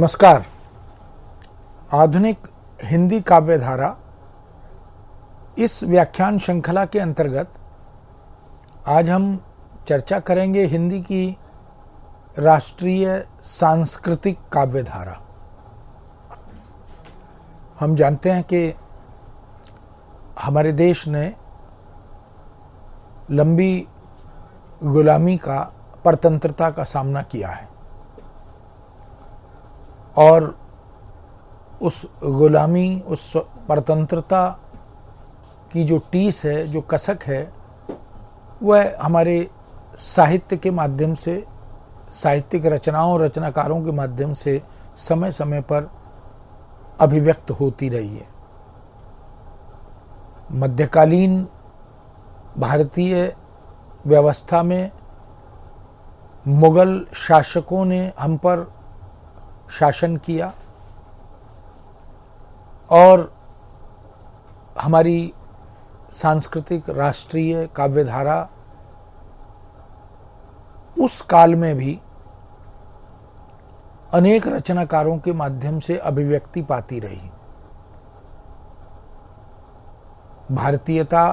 नमस्कार। आधुनिक हिंदी काव्य धारा इस व्याख्यान श्रृंखला के अंतर्गत आज हम चर्चा करेंगे हिंदी की राष्ट्रीय सांस्कृतिक काव्य धारा। हम जानते हैं कि हमारे देश ने लंबी गुलामी का, परतंत्रता का सामना किया है और उस गुलामी, उस परतंत्रता की जो टीस है, जो कसक है, वह हमारे साहित्य के माध्यम से, साहित्यिक रचनाओं, रचनाकारों के माध्यम से समय समय पर अभिव्यक्त होती रही है। मध्यकालीन भारतीय व्यवस्था में मुगल शासकों ने हम पर शासन किया और हमारी सांस्कृतिक राष्ट्रीय काव्यधारा उस काल में भी अनेक रचनाकारों के माध्यम से अभिव्यक्ति पाती रही। भारतीयता,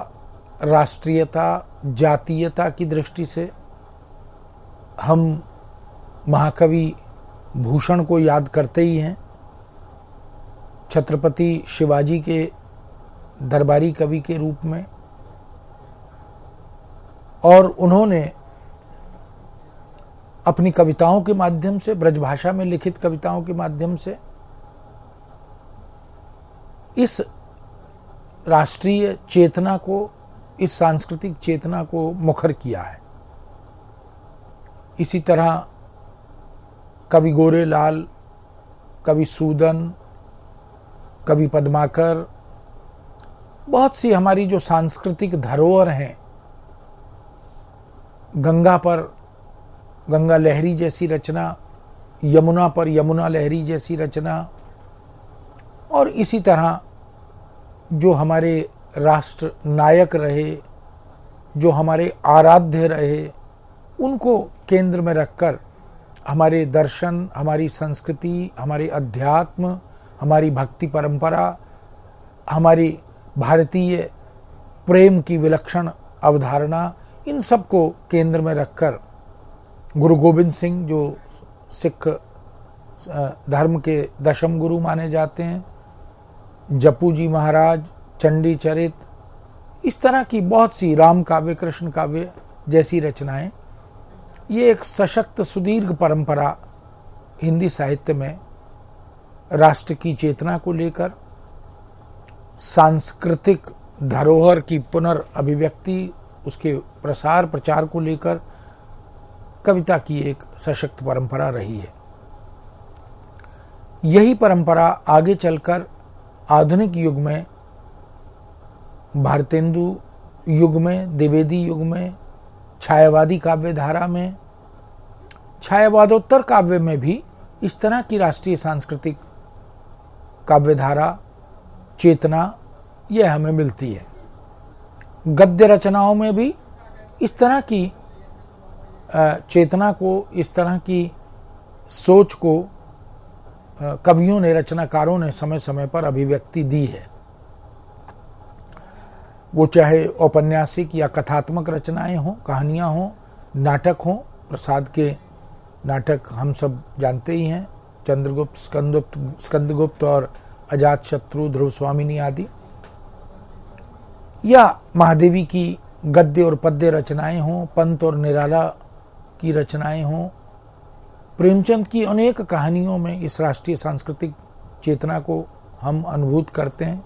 राष्ट्रीयता, जातीयता की दृष्टि से हम महाकवि भूषण को याद करते ही हैं। छत्रपति शिवाजी के दरबारी कवि के रूप में, और उन्होंने अपनी कविताओं के माध्यम से, ब्रजभाषा में लिखित कविताओं के माध्यम से इस राष्ट्रीय चेतना को, इस सांस्कृतिक चेतना को मुखर किया है। इसी तरह कवि गोरेलाल, कवि सूदन, कवि पद्माकर, बहुत सी हमारी जो सांस्कृतिक धरोहर हैं, गंगा पर गंगा लहरी जैसी रचना, यमुना पर यमुना लहरी जैसी रचना, और इसी तरह जो हमारे राष्ट्र नायक रहे, जो हमारे आराध्य रहे, उनको केंद्र में रखकर हमारे दर्शन, हमारी संस्कृति, हमारे अध्यात्म, हमारी भक्ति परंपरा, हमारी भारतीय प्रेम की विलक्षण अवधारणा, इन सब को केंद्र में रखकर गुरु गोविंद सिंह, जो सिख धर्म के दशम गुरु माने जाते हैं, जपू जी महाराज, चंडी चरित, इस तरह की बहुत सी, राम काव्य, कृष्ण काव्य जैसी रचनाएं, ये एक सशक्त सुदीर्घ परंपरा हिंदी साहित्य में राष्ट्र की चेतना को लेकर, सांस्कृतिक धरोहर की पुनर्अभिव्यक्ति, उसके प्रसार प्रचार को लेकर कविता की एक सशक्त परंपरा रही है। यही परंपरा आगे चलकर आधुनिक युग में, भारतेंदु युग में, द्विवेदी युग में, छायावादी काव्य धारा में, छायावादोत्तर काव्य में भी इस तरह की राष्ट्रीय सांस्कृतिक काव्य धारा, चेतना, यह हमें मिलती है। गद्य रचनाओं में भी इस तरह की चेतना को, इस तरह की सोच को कवियों ने, रचनाकारों ने समय समय पर अभिव्यक्ति दी है। वो चाहे औपन्यासिक या कथात्मक रचनाएं हों, कहानियां हों, नाटक हों। प्रसाद के नाटक हम सब जानते ही हैं, चंद्रगुप्त, स्कंदगुप्त और अजातशत्रु, ध्रुव स्वामिनी आदि, या महादेवी की गद्य और पद्य रचनाएं हों, पंत और निराला की रचनाएं हों। प्रेमचंद की अनेक कहानियों में इस राष्ट्रीय सांस्कृतिक चेतना को हम अनुभूत करते हैं।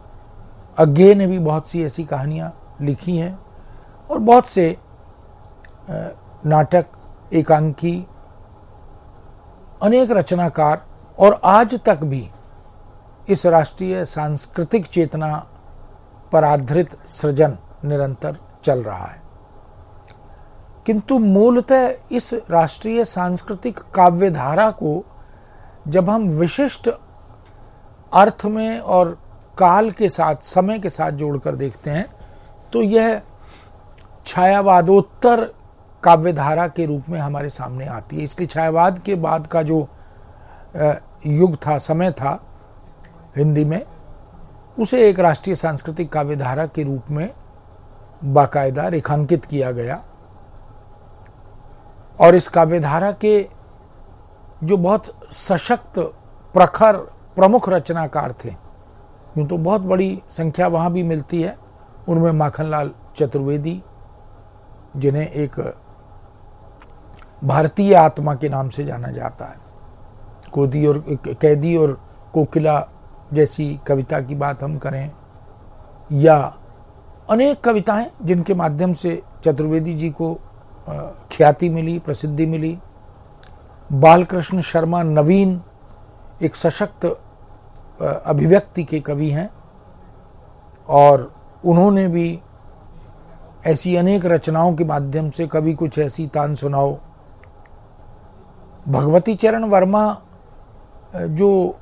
अज्ञे ने भी बहुत सी ऐसी कहानियां लिखी हैं, और बहुत से नाटक, एकांकी, अनेक रचनाकार, और आज तक भी इस राष्ट्रीय सांस्कृतिक चेतना पर आधारित सृजन निरंतर चल रहा है। किंतु मूलतः इस राष्ट्रीय सांस्कृतिक काव्यधारा को जब हम विशिष्ट अर्थ में और काल के साथ, समय के साथ जोड़कर देखते हैं, तो यह छायावादोत्तर काव्यधारा के रूप में हमारे सामने आती है। इसलिए छायावाद के बाद का जो युग था, समय था हिंदी में, उसे एक राष्ट्रीय सांस्कृतिक काव्यधारा के रूप में बाकायदा रेखांकित किया गया। और इस काव्यधारा के जो बहुत सशक्त, प्रखर, प्रमुख रचनाकार थे, यूं तो बहुत बड़ी संख्या वहां भी मिलती है, उनमें माखनलाल चतुर्वेदी, जिन्हें एक भारतीय आत्मा के नाम से जाना जाता है। कैदी और कोकिला जैसी कविता की बात हम करें, या अनेक कविताएं जिनके माध्यम से चतुर्वेदी जी को ख्याति मिली, प्रसिद्धि मिली। बालकृष्ण शर्मा नवीन एक सशक्त अभिव्यक्ति के कवि हैं, और उन्होंने भी ऐसी अनेक रचनाओं के माध्यम से, कभी कुछ ऐसी तान सुनाओ। भगवती चरण वर्मा जो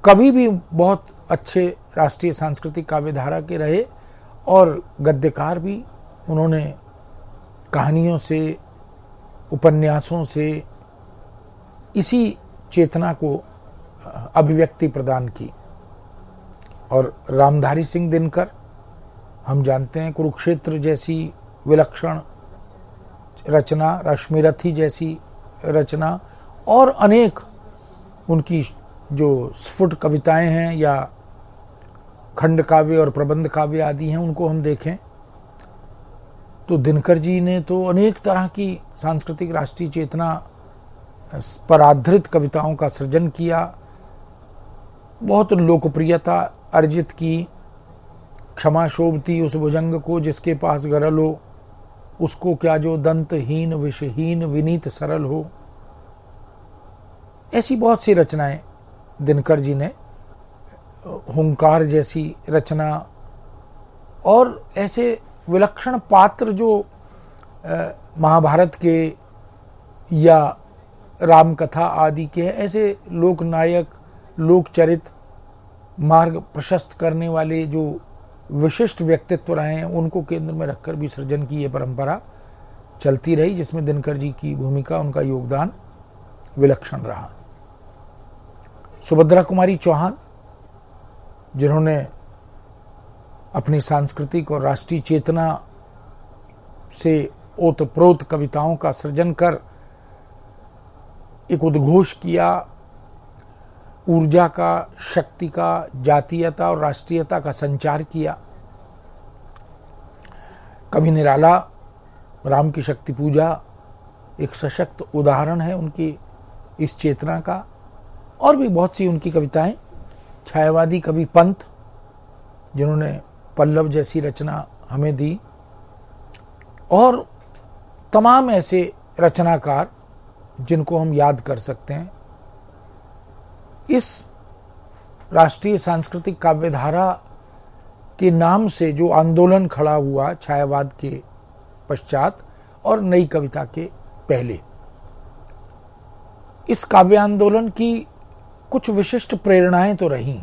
कवि भी बहुत अच्छे राष्ट्रीय सांस्कृतिक काव्यधारा के रहे और गद्यकार भी। उन्होंने कहानियों से, उपन्यासों से इसी चेतना को अभिव्यक्ति प्रदान की। और रामधारी सिंह दिनकर, हम जानते हैं, कुरुक्षेत्र जैसी विलक्षण रचना, रश्मिरथी जैसी रचना, और अनेक उनकी जो स्फुट कविताएं हैं या खंड काव्य और प्रबंध काव्य आदि हैं, उनको हम देखें तो दिनकर जी ने तो अनेक तरह की सांस्कृतिक राष्ट्रीय चेतना पर आधारित कविताओं का सृजन किया, बहुत लोकप्रियता अर्जित की। क्षमा शोभती उस भुजंग को जिसके पास गरल हो, उसको क्या जो दंतहीन विषहीन विनीत सरल हो। ऐसी बहुत सी रचनाएं दिनकर जी ने, हुंकार जैसी रचना, और ऐसे विलक्षण पात्र जो महाभारत के या राम कथा आदि के हैं, ऐसे लोक नायक, लोक चरित, मार्ग प्रशस्त करने वाले जो विशिष्ट व्यक्तित्व रहे हैं, उनको केंद्र में रखकर भी सृजन की ये परंपरा चलती रही, जिसमें दिनकर जी की भूमिका, उनका योगदान विलक्षण रहा। सुभद्रा कुमारी चौहान, जिन्होंने अपनी सांस्कृतिक और राष्ट्रीय चेतना से ओतप्रोत कविताओं का सृजन कर एक उद्घोष किया, ऊर्जा का, शक्ति का, जातीयता और राष्ट्रीयता का संचार किया। कवि निराला, राम की शक्ति पूजा एक सशक्त उदाहरण है उनकी इस चेतना का। और भी बहुत सी उनकी कविताएं। छायावादी कवि पंत, जिन्होंने पल्लव जैसी रचना हमें दी, और तमाम ऐसे रचनाकार जिनको हम याद कर सकते हैं। इस राष्ट्रीय सांस्कृतिक काव्यधारा के नाम से जो आंदोलन खड़ा हुआ छायावाद के पश्चात और नई कविता के पहले, इस काव्य आंदोलन की कुछ विशिष्ट प्रेरणाएं तो रहीं।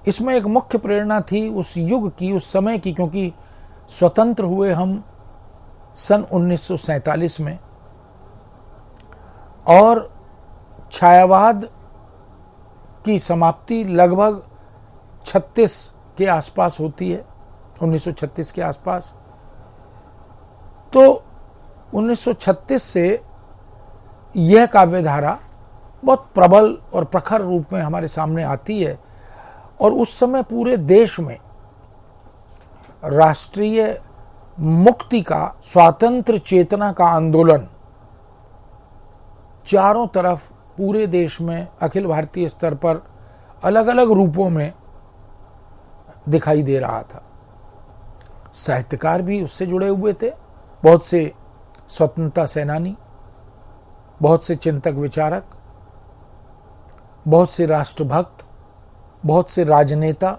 इसमें एक मुख्य प्रेरणा थी उस युग की, उस समय की, क्योंकि स्वतंत्र हुए हम सन 1947 में, और छायावाद की समाप्ति लगभग 36 के आसपास होती है, 1936 के आसपास। तो 1936 से यह काव्यधारा बहुत प्रबल और प्रखर रूप में हमारे सामने आती है, और उस समय पूरे देश में राष्ट्रीय मुक्ति का, स्वातंत्र चेतना का आंदोलन चारों तरफ पूरे देश में अखिल भारतीय स्तर पर अलग अलग रूपों में दिखाई दे रहा था। साहित्यकार भी उससे जुड़े हुए थे, बहुत से स्वतंत्रता सेनानी, बहुत से चिंतक विचारक, बहुत से राष्ट्रभक्त, बहुत से राजनेता,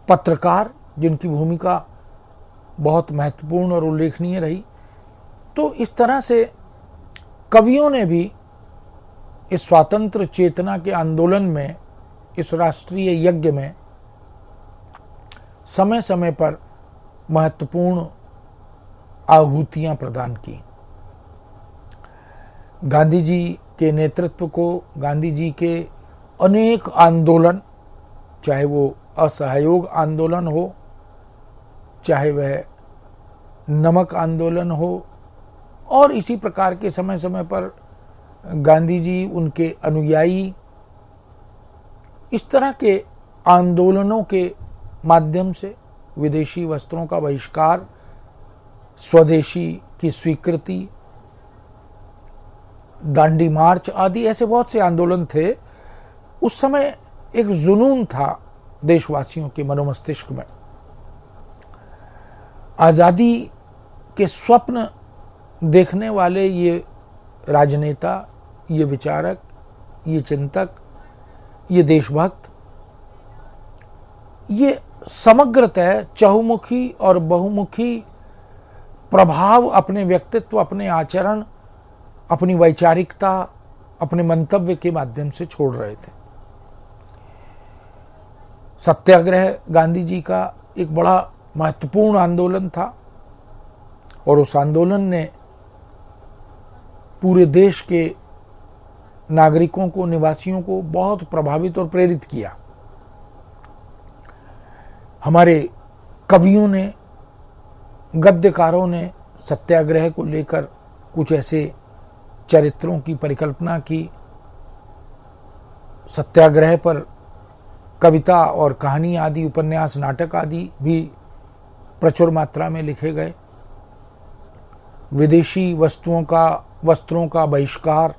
पत्रकार, जिनकी भूमिका बहुत महत्वपूर्ण और उल्लेखनीय रही। तो इस तरह से कवियों ने भी इस स्वातंत्र चेतना के आंदोलन में, इस राष्ट्रीय यज्ञ में समय समय पर महत्वपूर्ण आहुतियां प्रदान की। गांधी जी के नेतृत्व को, गांधी जी के अनेक आंदोलन, चाहे वो असहयोग आंदोलन हो, चाहे वह नमक आंदोलन हो, और इसी प्रकार के समय समय पर गांधी जी, उनके अनुयायी इस तरह के आंदोलनों के माध्यम से विदेशी वस्त्रों का बहिष्कार, स्वदेशी की स्वीकृति, दांडी मार्च आदि ऐसे बहुत से आंदोलन थे। उस समय एक जुनून था देशवासियों के मनोमस्तिष्क में। आजादी के स्वप्न देखने वाले ये राजनेता, ये विचारक, ये चिंतक, ये देशभक्त, ये समग्रतः चहुमुखी और बहुमुखी प्रभाव अपने व्यक्तित्व, अपने आचरण, अपनी वैचारिकता, अपने मंतव्य के माध्यम से छोड़ रहे थे। सत्याग्रह गांधी जी का एक बड़ा महत्वपूर्ण आंदोलन था और उस आंदोलन ने पूरे देश के नागरिकों को, निवासियों को बहुत प्रभावित और प्रेरित किया। हमारे कवियों ने, गद्यकारों ने सत्याग्रह को लेकर कुछ ऐसे चरित्रों की परिकल्पना की। सत्याग्रह पर कविता और कहानी आदि, उपन्यास, नाटक आदि भी प्रचुर मात्रा में लिखे गए। विदेशी वस्त्रों का बहिष्कार,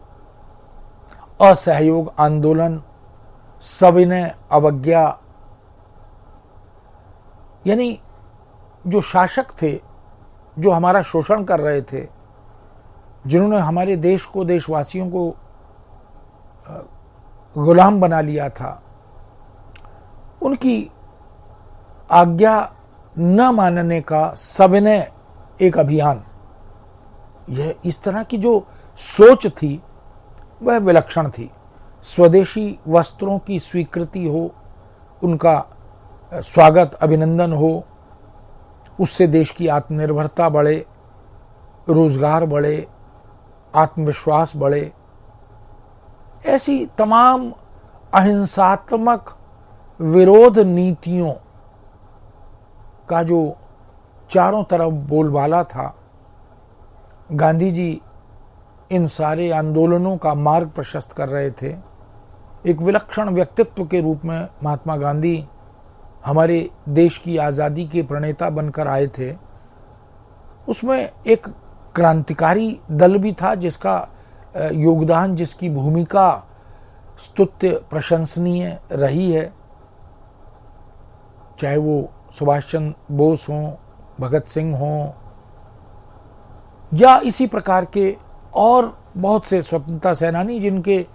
असहयोग आंदोलन, सविनय अवज्ञा, यानी जो शासक थे, जो हमारा शोषण कर रहे थे, जिन्होंने हमारे देश को, देशवासियों को गुलाम बना लिया था, उनकी आज्ञा न मानने का सविनय एक अभियान, यह इस तरह की जो सोच थी वह विलक्षण थी। स्वदेशी वस्त्रों की स्वीकृति हो, उनका स्वागत, अभिनंदन हो, उससे देश की आत्मनिर्भरता बढ़े, रोजगार बढ़े, आत्मविश्वास बढ़े। ऐसी तमाम अहिंसात्मक विरोध नीतियों का जो चारों तरफ बोलबाला था, गांधी जी इन सारे आंदोलनों का मार्ग प्रशस्त कर रहे थे। एक विलक्षण व्यक्तित्व के रूप में महात्मा गांधी हमारे देश की आज़ादी के प्रणेता बनकर आए थे। उसमें एक क्रांतिकारी दल भी था जिसका योगदान, जिसकी भूमिका स्तुत्य प्रशंसनीय रही है, चाहे वो सुभाष चंद्र बोस हों, भगत सिंह हों, या इसी प्रकार के और बहुत से स्वतंत्रता सेनानी जिनके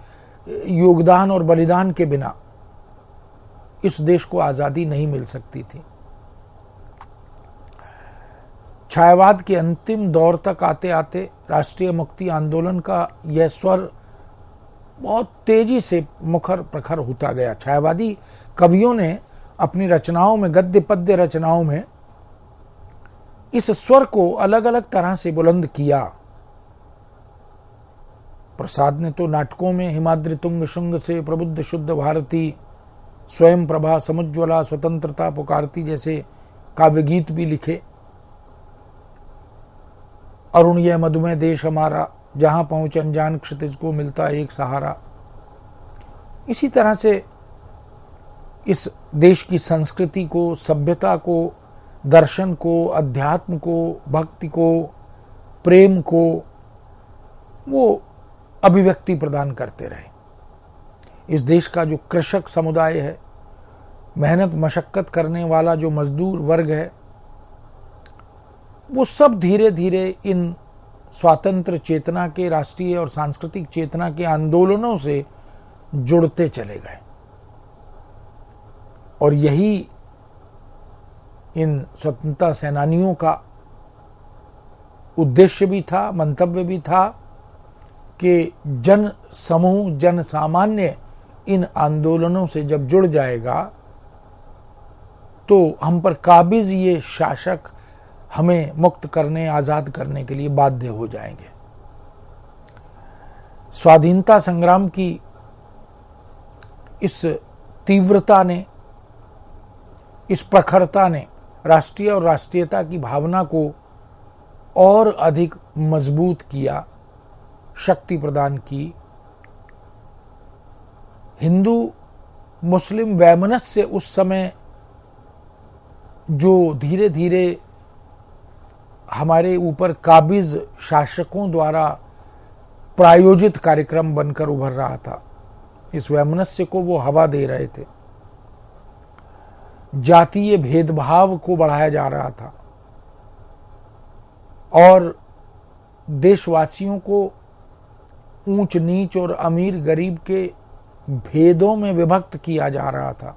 योगदान और बलिदान के बिना इस देश को आजादी नहीं मिल सकती थी। छायावाद के अंतिम दौर तक आते आते राष्ट्रीय मुक्ति आंदोलन का यह स्वर बहुत तेजी से मुखर प्रखर होता गया। छायावादी कवियों ने अपनी रचनाओं में, गद्य पद्य रचनाओं में इस स्वर को अलग अलग तरह से बुलंद किया। प्रसाद ने तो नाटकों में हिमाद्रि तुंग शुंग से प्रबुद्ध शुद्ध भारती, स्वयं प्रभा समुज्ज्वला स्वतंत्रता पुकारती जैसे काव्य गीत भी लिखे। अरुण यह मधुमेह देश हमारा, जहां पहुंच अनजान क्षितिज को मिलता एक सहारा। इसी तरह से इस देश की संस्कृति को, सभ्यता को, दर्शन को, अध्यात्म को, भक्ति को, प्रेम को वो अभिव्यक्ति प्रदान करते रहे। इस देश का जो कृषक समुदाय है, मेहनत मशक्कत करने वाला जो मजदूर वर्ग है, वो सब धीरे धीरे इन स्वातंत्र चेतना के, राष्ट्रीय और सांस्कृतिक चेतना के आंदोलनों से जुड़ते चले गए। और यही इन स्वतंत्रता सेनानियों का उद्देश्य भी था, मंतव्य भी था कि जन समूह, जन सामान्य इन आंदोलनों से जब जुड़ जाएगा तो हम पर काबिज ये शासक हमें मुक्त करने, आजाद करने के लिए बाध्य हो जाएंगे। स्वाधीनता संग्राम की इस तीव्रता ने, इस प्रखरता ने राष्ट्रीय और राष्ट्रीयता की भावना को और अधिक मजबूत किया, शक्ति प्रदान की। हिंदू मुस्लिम वैमनस्य उस समय जो धीरे धीरे हमारे ऊपर काबिज शासकों द्वारा प्रायोजित कार्यक्रम बनकर उभर रहा था, इस वैमनस्य को वो हवा दे रहे थे। जातीय भेदभाव को बढ़ाया जा रहा था और देशवासियों को ऊंच नीच और अमीर गरीब के भेदों में विभक्त किया जा रहा था।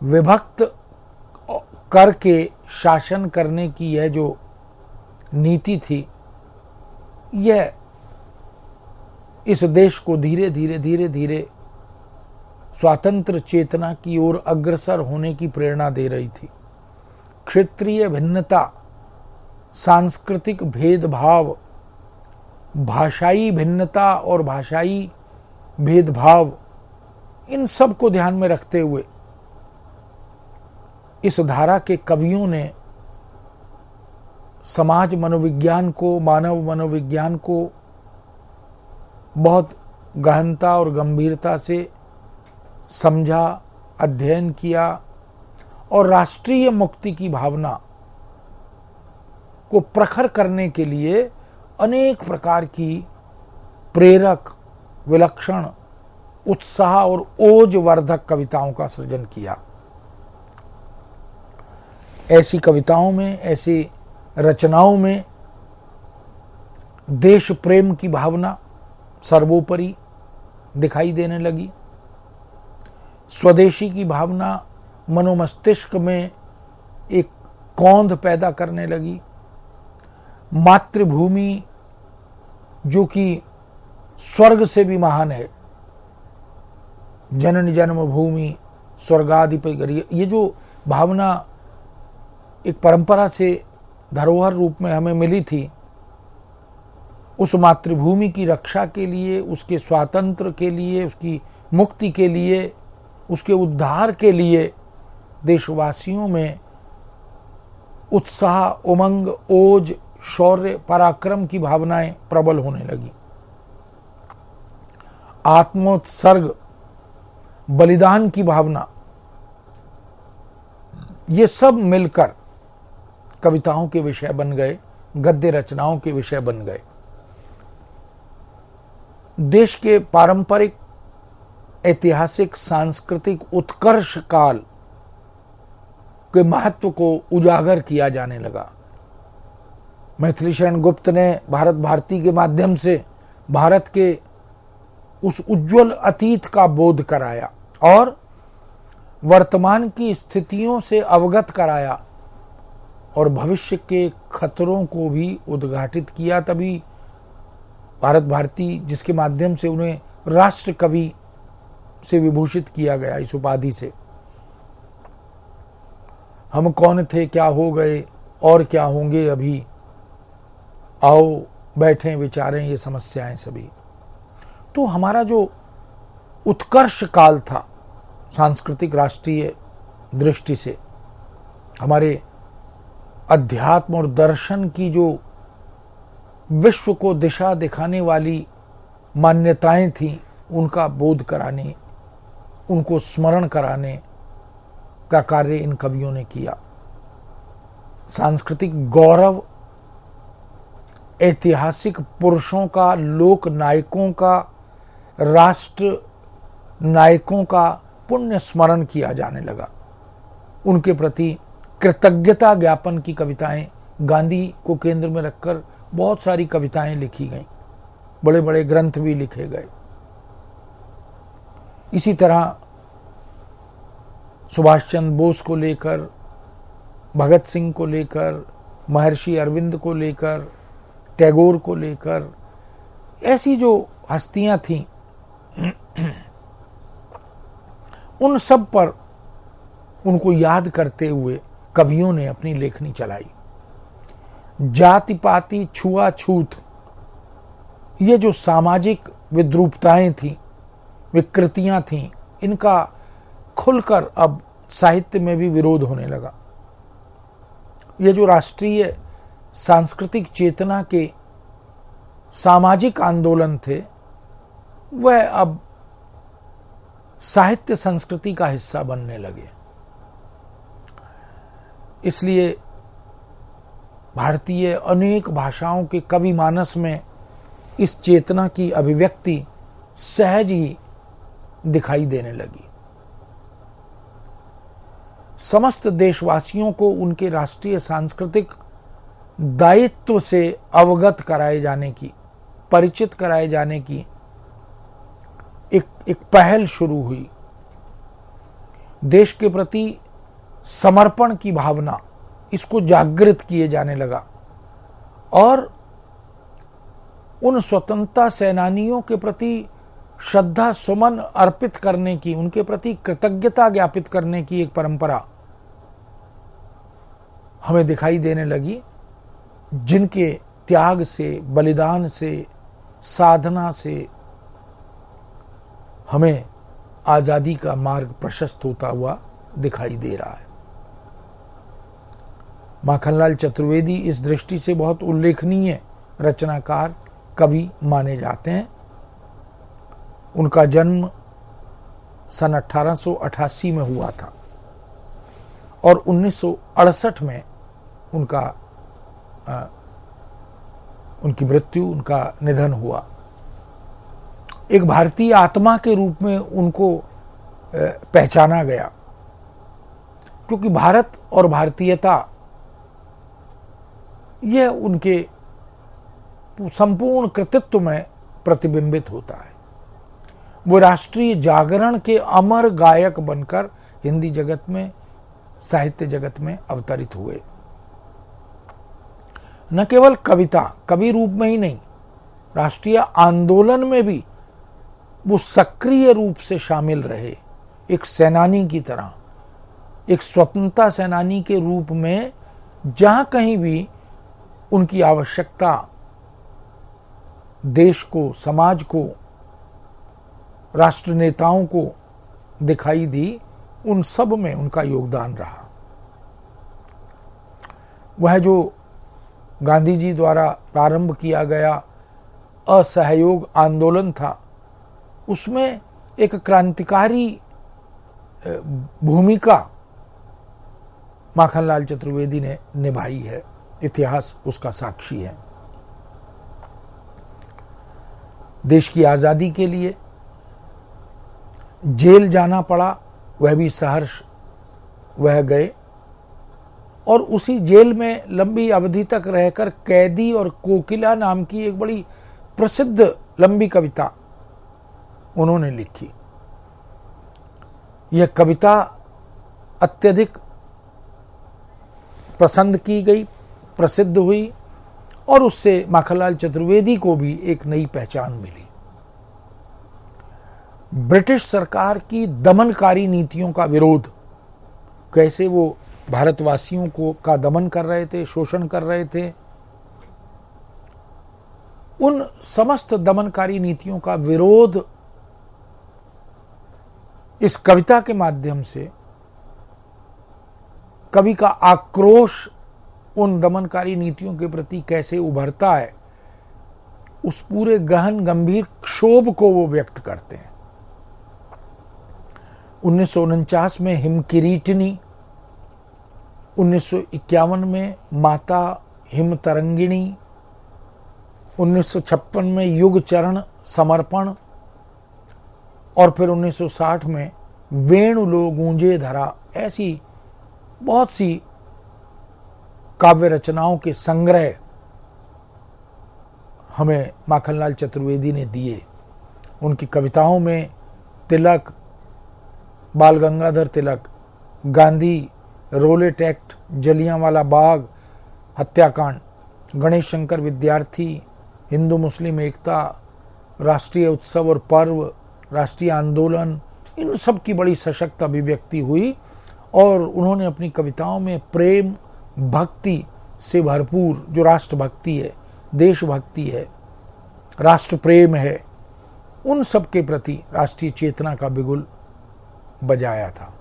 विभक्त करके शासन करने की यह जो नीति थी, यह इस देश को धीरे धीरे स्वातंत्र चेतना की ओर अग्रसर होने की प्रेरणा दे रही थी। क्षेत्रीय भिन्नता, सांस्कृतिक भेदभाव, भाषाई भिन्नता और भाषाई भेदभाव, इन सब को ध्यान में रखते हुए इस धारा के कवियों ने समाज मनोविज्ञान को, मानव मनोविज्ञान को बहुत गहनता और गंभीरता से समझा, अध्ययन किया और राष्ट्रीय मुक्ति की भावना को प्रखर करने के लिए अनेक प्रकार की प्रेरक, विलक्षण, उत्साह और ओजवर्धक कविताओं का सृजन किया। ऐसी कविताओं में, ऐसी रचनाओं में देश प्रेम की भावना सर्वोपरि दिखाई देने लगी। स्वदेशी की भावना मनोमस्तिष्क में एक कौंध पैदा करने लगी। मातृभूमि जो कि स्वर्ग से भी महान है, जननी जन्मभूमि स्वर्गाधिपति गरीय, ये जो भावना एक परंपरा से धरोहर रूप में हमें मिली थी, उस मातृभूमि की रक्षा के लिए, उसके स्वातंत्र के लिए, उसकी मुक्ति के लिए, उसके उद्धार के लिए देशवासियों में उत्साह, उमंग, ओज, शौर्य, पराक्रम की भावनाएं प्रबल होने लगी। आत्मोत्सर्ग, बलिदान की भावना, ये सब मिलकर कविताओं के विषय बन गए, गद्य रचनाओं के विषय बन गए। देश के पारंपरिक, ऐतिहासिक, सांस्कृतिक उत्कर्ष काल के महत्व को उजागर किया जाने लगा। मैथिली शरण गुप्त ने भारत भारती के माध्यम से भारत के उस उज्जवल अतीत का बोध कराया और वर्तमान की स्थितियों से अवगत कराया और भविष्य के खतरों को भी उद्घाटित किया। तभी भारत भारती, जिसके माध्यम से उन्हें राष्ट्र कवि से विभूषित किया गया, इस उपाधि से। हम कौन थे, क्या हो गए और क्या होंगे अभी, आओ बैठें विचारें ये समस्याएं सभी। तो हमारा जो उत्कर्ष काल था सांस्कृतिक राष्ट्रीय दृष्टि से, हमारे अध्यात्म और दर्शन की जो विश्व को दिशा दिखाने वाली मान्यताएं थीं, उनका बोध कराने, उनको स्मरण कराने का कार्य इन कवियों ने किया। सांस्कृतिक गौरव, ऐतिहासिक पुरुषों का, लोक नायकों का, राष्ट्र नायकों का पुण्य स्मरण किया जाने लगा। उनके प्रति कृतज्ञता ज्ञापन की कविताएं, गांधी को केंद्र में रखकर बहुत सारी कविताएं लिखी गईं, बड़े बड़े ग्रंथ भी लिखे गए। इसी तरह सुभाष चंद्र बोस को लेकर, भगत सिंह को लेकर, महर्षि अरविंद को लेकर, टैगोर को लेकर, ऐसी जो हस्तियां थीं, उन सब पर उनको याद करते हुए कवियों ने अपनी लेखनी चलाई। जाति पाति छुआछूत ये जो सामाजिक विद्रूपताएं थीं, विकृतियां थीं, इनका खुलकर अब साहित्य में भी विरोध होने लगा। ये जो राष्ट्रीय सांस्कृतिक चेतना के सामाजिक आंदोलन थे, वह अब साहित्य संस्कृति का हिस्सा बनने लगे। इसलिए भारतीय अनेक भाषाओं के कवि मानस में इस चेतना की अभिव्यक्ति सहज ही दिखाई देने लगी। समस्त देशवासियों को उनके राष्ट्रीय सांस्कृतिक दायित्व से अवगत कराए जाने की, परिचित कराए जाने की एक पहल शुरू हुई। देश के प्रति समर्पण की भावना, इसको जागृत किए जाने लगा और उन स्वतंत्रता सेनानियों के प्रति श्रद्धा सुमन अर्पित करने की, उनके प्रति कृतज्ञता ज्ञापित करने की एक परंपरा हमें दिखाई देने लगी, जिनके त्याग से, बलिदान से, साधना से हमें आजादी का मार्ग प्रशस्त होता हुआ दिखाई दे रहा है। माखनलाल चतुर्वेदी इस दृष्टि से बहुत उल्लेखनीय रचनाकार, कवि माने जाते हैं। उनका जन्म सन 1888 में हुआ था और 1968 में उनकी मृत्यु, उनका निधन हुआ। एक भारतीय आत्मा के रूप में उनको पहचाना गया, क्योंकि भारत और भारतीयता यह उनके संपूर्ण कृतित्व में प्रतिबिंबित होता है। वो राष्ट्रीय जागरण के अमर गायक बनकर हिंदी जगत में, साहित्य जगत में अवतरित हुए। न केवल कविता, कवि रूप में ही नहीं, राष्ट्रीय आंदोलन में भी वो सक्रिय रूप से शामिल रहे। एक सेनानी की तरह, एक स्वतंत्रता सेनानी के रूप में जहां कहीं भी उनकी आवश्यकता देश को, समाज को, राष्ट्र नेताओं को दिखाई दी, उन सब में उनका योगदान रहा। वह जो गांधी जी द्वारा प्रारंभ किया गया असहयोग आंदोलन था, उसमें एक क्रांतिकारी भूमिका माखनलाल चतुर्वेदी ने निभाई है। इतिहास उसका साक्षी है। देश की आजादी के लिए जेल जाना पड़ा, वह भी सहर्ष वह गए और उसी जेल में लंबी अवधि तक रहकर कैदी और कोकिला नाम की एक बड़ी प्रसिद्ध लंबी कविता उन्होंने लिखी। यह कविता अत्यधिक पसंद की गई, प्रसिद्ध हुई और उससे माखनलाल चतुर्वेदी को भी एक नई पहचान मिली। ब्रिटिश सरकार की दमनकारी नीतियों का विरोध, कैसे वो भारतवासियों को का दमन कर रहे थे, शोषण कर रहे थे, उन समस्त दमनकारी नीतियों का विरोध इस कविता के माध्यम से, कवि का आक्रोश उन दमनकारी नीतियों के प्रति कैसे उभरता है, उस पूरे गहन गंभीर क्षोभ को वो व्यक्त करते हैं। 1949 में हिमकिरीटिनी, 1951 में माता हिमतरंगिणी, 1956 में युग चरण समर्पण और फिर 1960 में वेणु लो गूंजे धरा, ऐसी बहुत सी काव्य रचनाओं के संग्रह हमें माखनलाल चतुर्वेदी ने दिए। उनकी कविताओं में तिलक, बाल गंगाधर तिलक, गांधी, रोलेट एक्ट, जलियांवाला बाग हत्याकांड, गणेश शंकर विद्यार्थी, हिंदू मुस्लिम एकता, राष्ट्रीय उत्सव और पर्व, राष्ट्रीय आंदोलन, इन सब की बड़ी सशक्त अभिव्यक्ति हुई और उन्होंने अपनी कविताओं में प्रेम, भक्ति से भरपूर, जो राष्ट्रभक्ति है, देशभक्ति है, राष्ट्र प्रेम है, उन सब के प्रति राष्ट्रीय चेतना का बिगुल बजाया था।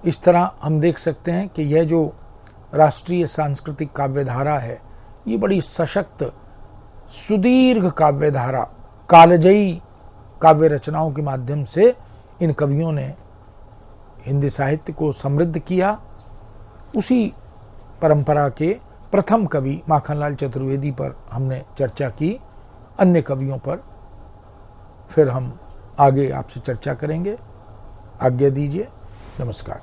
इस तरह हम देख सकते हैं कि यह जो राष्ट्रीय सांस्कृतिक काव्यधारा है, ये बड़ी सशक्त सुदीर्घ काव्यधारा, कालजयी काव्य रचनाओं के माध्यम से इन कवियों ने हिंदी साहित्य को समृद्ध किया। उसी परंपरा के प्रथम कवि माखनलाल चतुर्वेदी पर हमने चर्चा की। अन्य कवियों पर फिर हम आगे आपसे चर्चा करेंगे। आज्ञा दीजिए। नमस्कार।